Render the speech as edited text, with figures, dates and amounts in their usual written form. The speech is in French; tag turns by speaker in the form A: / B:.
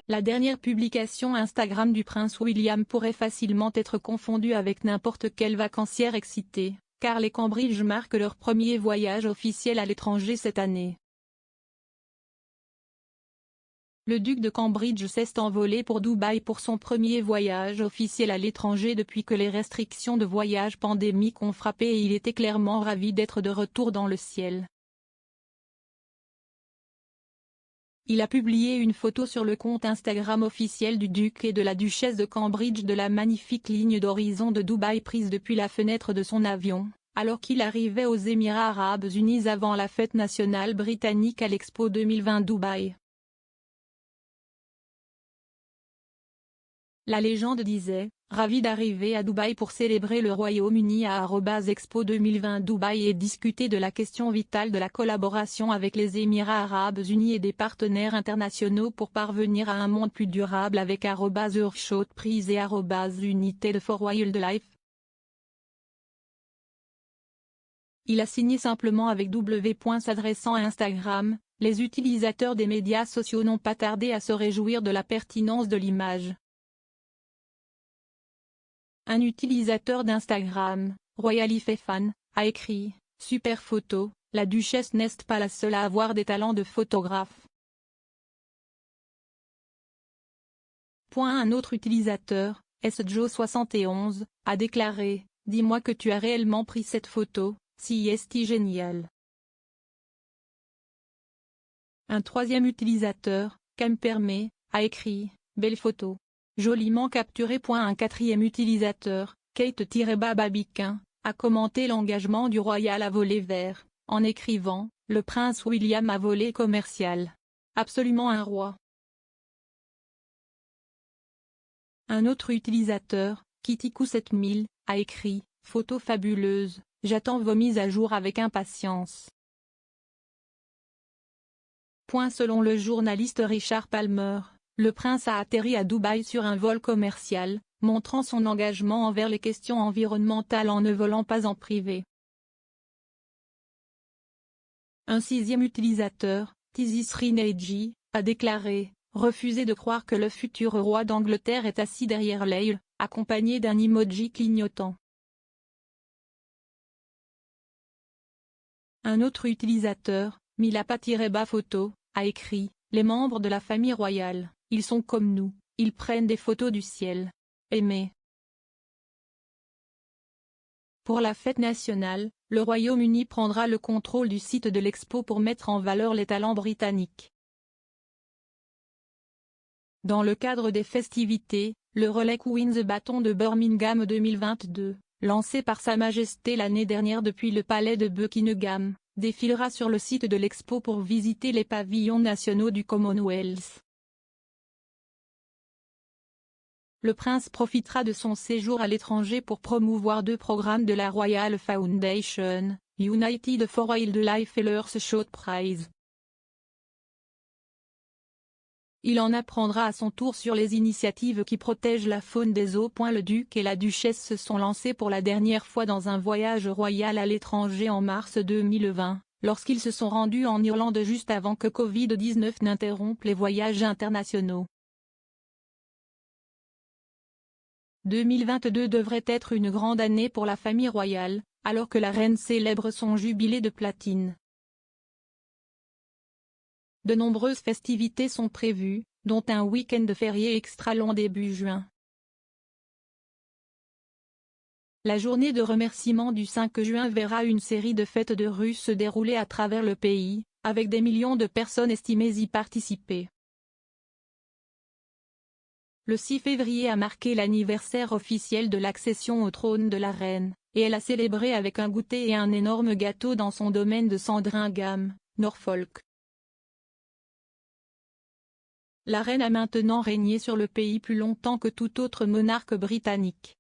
A: La dernière publication Instagram du prince William pourrait facilement être confondue avec n'importe quelle vacancière excitée, car les Cambridge marquent leur premier voyage officiel à l'étranger cette année. Le duc de Cambridge s'est envolé pour Dubaï pour son premier voyage officiel à l'étranger depuis que les restrictions de voyage pandémiques ont frappé et il était clairement ravi d'être de retour dans le ciel. Il a publié une photo sur le compte Instagram officiel du duc et de la duchesse de Cambridge de la magnifique ligne d'horizon de Dubaï prise depuis la fenêtre de son avion, alors qu'il arrivait aux Émirats arabes unis avant la fête nationale britannique à l'Expo 2020 Dubaï. La légende disait, ravi d'arriver à Dubaï pour célébrer le Royaume-Uni à @Expo 2020 Dubaï et discuter de la question vitale de la collaboration avec les Émirats arabes unis et des partenaires internationaux pour parvenir à un monde plus durable avec @Earthshot Prize et @United for Wildlife. Il a signé simplement avec W. S'adressant à Instagram, les utilisateurs des médias sociaux n'ont pas tardé à se réjouir de la pertinence de l'image. Un utilisateur d'Instagram, RoyaliFan, a écrit « Super photo, la duchesse n'est pas la seule à avoir des talents de photographe ». Un autre utilisateur, SJo71, a déclaré « Dis-moi que tu as réellement pris cette photo, si est génial ». Un troisième utilisateur, Camperme, a écrit « Belle photo. Joliment capturé. » Un quatrième utilisateur, Kate-Babiquin, a commenté l'engagement du royal à voler vert, en écrivant « Le prince William a volé commercial. Absolument un roi ». Un autre utilisateur, Kitikou7000, a écrit « Photo fabuleuse, j'attends vos mises à jour avec impatience ». Selon le journaliste Richard Palmer, le prince a atterri à Dubaï sur un vol commercial, montrant son engagement envers les questions environnementales en ne volant pas en privé. Un sixième utilisateur, Tizisrineji, a déclaré « Refuser de croire que le futur roi d'Angleterre est assis derrière l'aile », accompagné d'un emoji clignotant. Un autre utilisateur, Milapa-Photo, a écrit « Les membres de la famille royale, ils sont comme nous, ils prennent des photos du ciel. Aimez ». Pour la fête nationale, le Royaume-Uni prendra le contrôle du site de l'Expo pour mettre en valeur les talents britanniques. Dans le cadre des festivités, le relais Queen's Bâton de Birmingham 2022, lancé par Sa Majesté l'année dernière depuis le palais de Buckingham, défilera sur le site de l'Expo pour visiter les pavillons nationaux du Commonwealth. Le prince profitera de son séjour à l'étranger pour promouvoir deux programmes de la Royal Foundation, United for Wildlife et l'Earthshot Prize. Il en apprendra à son tour sur les initiatives qui protègent la faune des eaux. Le duc et la duchesse se sont lancés pour la dernière fois dans un voyage royal à l'étranger en mars 2020, lorsqu'ils se sont rendus en Irlande juste avant que Covid-19 n'interrompe les voyages internationaux. 2022 devrait être une grande année pour la famille royale, alors que la reine célèbre son jubilé de platine. De nombreuses festivités sont prévues, dont un week-end férié extra long début juin. La journée de remerciement du 5 juin verra une série de fêtes de rue se dérouler à travers le pays, avec des millions de personnes estimées y participer. Le 6 février a marqué l'anniversaire officiel de l'accession au trône de la reine, et elle a célébré avec un goûter et un énorme gâteau dans son domaine de Sandringham, Norfolk. La reine a maintenant régné sur le pays plus longtemps que tout autre monarque britannique.